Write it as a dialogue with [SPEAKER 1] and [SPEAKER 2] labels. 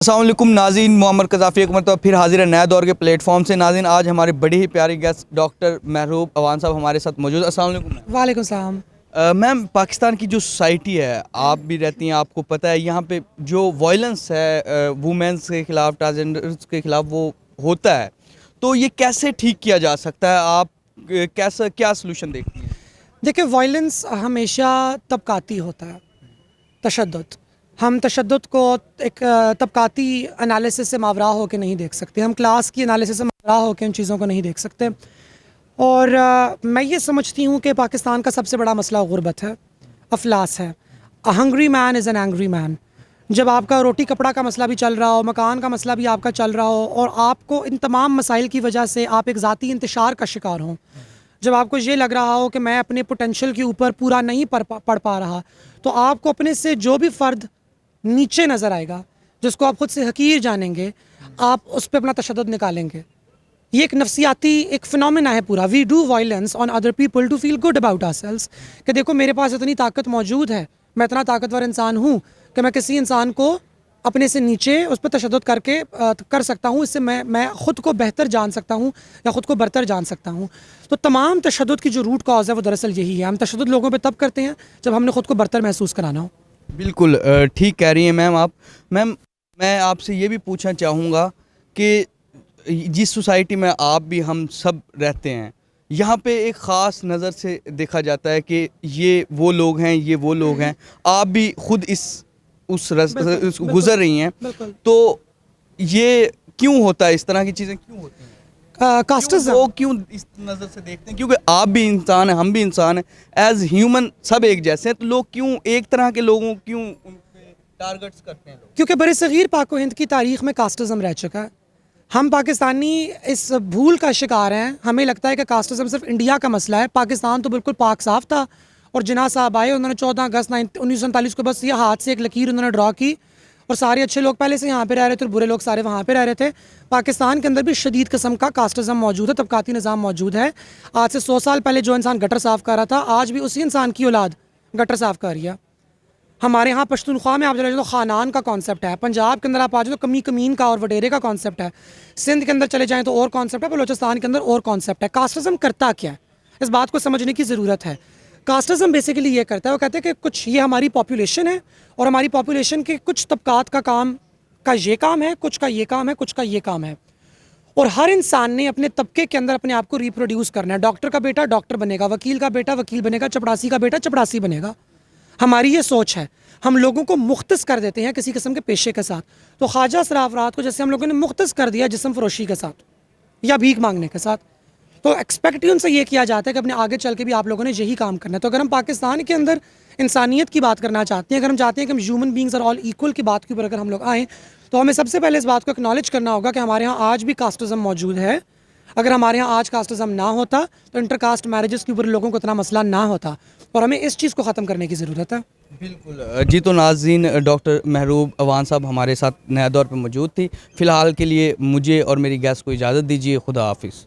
[SPEAKER 1] السلام علیکم ناظرین، معمر قذافی ایک مرتبہ پھر حاضر ہے نئے دور کے پلیٹ فارم سے۔ ناظرین، آج ہمارے بڑی ہی پیاری گیسٹ ڈاکٹر محروب اوان صاحب ہمارے ساتھ موجود۔ السلام علیکم
[SPEAKER 2] وعلیکم السلام۔
[SPEAKER 1] میم، پاکستان کی جو سوسائٹی ہے، آپ بھی رہتی ہیں، آپ کو پتہ ہے یہاں پہ جو وائلنس ہے وومنس کے خلاف، ٹرانسجنڈرز کے خلاف، وہ ہوتا ہے، تو یہ کیسے ٹھیک کیا جا سکتا ہے؟ آپ کیا سلوشن دیکھتی ہیں؟
[SPEAKER 2] دیکھیں، وائلنس ہمیشہ طبقاتی ہوتا ہے۔ تشدد، ہم تشدد کو ایک طبقاتی انالیسس سے ماورا ہو کے نہیں دیکھ سکتے، ہم کلاس کی انالیسس سے ماورا ہو کے ان چیزوں کو نہیں دیکھ سکتے۔ اور میں یہ سمجھتی ہوں کہ پاکستان کا سب سے بڑا مسئلہ غربت ہے، افلاس ہے۔ A hungry man is an angry man۔ جب آپ کا روٹی کپڑا کا مسئلہ بھی چل رہا ہو، مکان کا مسئلہ بھی آپ کا چل رہا ہو، اور آپ کو ان تمام مسائل کی وجہ سے آپ ایک ذاتی انتشار کا شکار ہوں، جب آپ کو یہ لگ رہا ہو کہ میں اپنے پوٹینشیل کے اوپر پورا نہیں پڑھ پا رہا، تو آپ کو اپنے سے جو بھی فرد نیچے نظر آئے گا، جس کو آپ خود سے حقیر جانیں گے، آپ اس پہ اپنا تشدد نکالیں گے۔ یہ ایک نفسیاتی ایک فنومینا ہے پورا۔ We do violence on other people to feel good about ourselves, کہ دیکھو میرے پاس اتنی طاقت موجود ہے، میں اتنا طاقتور انسان ہوں کہ میں کسی انسان کو اپنے سے نیچے اس پہ تشدد کر سکتا ہوں، اس سے میں خود کو بہتر جان سکتا ہوں یا خود کو برتر جان سکتا ہوں۔ تو تمام تشدد کی جو روٹ کاز ہے وہ دراصل یہی ہے۔ ہم تشدد لوگوں پہ تب کرتے ہیں جب ہم نے خود کو برتر محسوس کرانا ہو۔
[SPEAKER 1] بالکل ٹھیک کہہ رہی ہیں میم آپ۔ میم، میں آپ سے یہ بھی پوچھنا چاہوں گا کہ جس سوسائٹی میں آپ بھی ہم سب رہتے ہیں، یہاں پہ ایک خاص نظر سے دیکھا جاتا ہے کہ یہ وہ لوگ ہیں، یہ وہ لوگ ہیں۔ آپ بھی خود گزر رہی ہیں، تو یہ کیوں ہوتا ہے؟ اس طرح کی چیزیں کیوں ہوتی ہیں؟
[SPEAKER 2] کاسٹزم،
[SPEAKER 1] وہ کیوں اس نظر سے دیکھتے ہیں؟ کیونکہ آپ بھی انسان ہیں، ہم بھی انسان ہیں، ایز ہیومن سب ایک جیسے ہیں، تو لوگ کیوں ایک طرح کے لوگوں کیوں ان پہ ٹارگٹس کرتے ہیں لوگ؟
[SPEAKER 2] کیونکہ برصغیر پاک و ہند کی تاریخ میں کاسٹزم رہ چکا ہے۔ ہم پاکستانی اس بھول کا شکار ہیں، ہمیں لگتا ہے کہ کاسٹزم صرف انڈیا کا مسئلہ ہے۔ پاکستان تو بالکل پاک صاف تھا، اور جناح صاحب آئے، انہوں نے 14 اگست 1947 کو بس یہ ہاتھ سے ایک لکیر انہوں نے ڈرا کی، اور سارے اچھے لوگ پہلے سے یہاں پہ رہ رہے تھے اور برے لوگ سارے وہاں پہ رہ رہے تھے۔ پاکستان کے اندر بھی شدید قسم کا کاسٹزم موجود ہے، طبقاتی نظام موجود ہے۔ آج سے 100 سال پہلے جو انسان گٹر صاف کر رہا تھا، آج بھی اسی انسان کی اولاد گٹر صاف کر رہی ہے۔ ہمارے ہاں پشتونخوا میں آپ چلے جائیں تو خانان کا کانسیپٹ ہے، پنجاب کے اندر آپ آ جائیں تو کمی کمین کا اور وڈیرے کا کانسیپٹ ہے، سندھ کے اندر چلے جائیں تو اور کانسیپٹ ہے، بلوچستان کے اندر اور کانسیپٹ ہے۔ کاسٹزم کرتا کیا ہے؟ اس بات کو سمجھنے کی ضرورت ہے۔ کاسٹزم بیسیکلی یہ کرتا ہے، وہ کہتے ہیں کہ کچھ یہ ہماری پاپولیشن ہے، اور ہماری پاپولیشن کے کچھ طبقات کا یہ کام ہے، کچھ کا یہ کام ہے، کچھ کا یہ کام ہے، اور ہر انسان نے اپنے طبقے کے اندر اپنے آپ کو ریپروڈیوس کرنا ہے۔ ڈاکٹر کا بیٹا ڈاکٹر بنے گا، وکیل کا بیٹا وکیل بنے گا، چپڑاسی کا بیٹا چپڑاسی بنے گا۔ ہماری یہ سوچ ہے، ہم لوگوں کو مختص کر دیتے ہیں کسی قسم کے پیشے کے ساتھ۔ تو خواجہ سرافراز کو جیسے ہم لوگوں نے مختص کر دیا جسم فروشی کے ساتھ یا بھیک مانگنے کے ساتھ، تو ایکسپیکٹ ان سے یہ کیا جاتا ہے کہ اپنے آگے چل کے بھی آپ لوگوں نے یہی کام کرنا ہے۔ تو اگر ہم پاکستان کے اندر انسانیت کی بات کرنا چاہتے ہیں، اگر ہم چاہتے ہیں کہ ہم human beings are all equal کی بات کے اوپر اگر ہم لوگ آئیں، تو ہمیں سب سے پہلے اس بات کو اکنالج کرنا ہوگا کہ ہمارے ہاں آج بھی کاسٹزم موجود ہے۔ اگر ہمارے ہاں آج کاسٹزم نہ ہوتا تو انٹر کاسٹ میرجز کے اوپر لوگوں کو اتنا مسئلہ نہ ہوتا، اور ہمیں اس چیز کو ختم کرنے کی ضرورت ہے۔
[SPEAKER 1] بالکل جی۔ تو ناظرین، ڈاکٹر محروب اوان صاحب ہمارے ساتھ نیا دور پہ موجود تھی۔ فی الحال کے لیے مجھے اور میری گیسٹ کو اجازت دیجیے۔ خدا حافظ۔